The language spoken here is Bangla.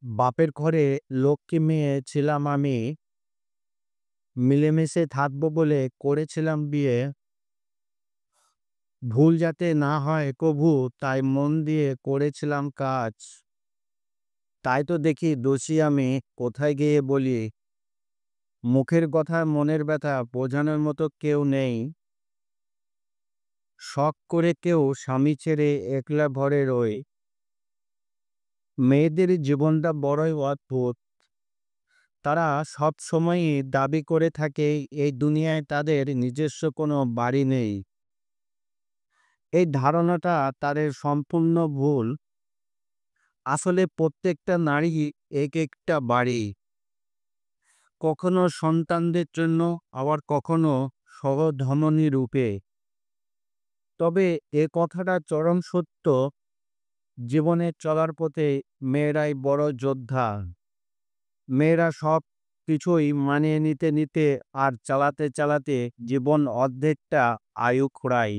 বাপের ঘরে লক্ষ্মী মেয়ে ছিলাম আমি, মিলেমিশে থাকবো বলে করেছিলাম বিয়ে। ভুল যাতে না হয় কভু তাই মন দিয়ে করেছিলাম কাজ। তাই তো দেখি দোষী আমি, কোথায় গিয়ে বলি? মুখের কথা মনের ব্যথা বোঝানোর মতো কেউ নেই। শখ করে কেউ স্বামী ছেড়ে একলা ঘরে রয়। মেয়েদের জীবনটা বড়ই অদ্ভুত। তারা সব সময়ই দাবি করে থাকে এই দুনিয়ায় তাদের নিজস্ব কোনো বাড়ি নেই। এই ধারণাটা তাদের সম্পূর্ণ ভুল। আসলে প্রত্যেকটা নারী এক একটা বাড়ি, কখনো সন্তানদের জন্য, আবার কখনো সহধর্মিণী রূপে। তবে এ কথাটা চরম সত্য, জীবনে চলার পথে মেয়েরাই বড় যোদ্ধা। মেয়েরা সব কিছুই মানিয়ে নিতে নিতে আর চালাতে চালাতে জীবন অর্ধেকটা আয়ু খোড়ায়।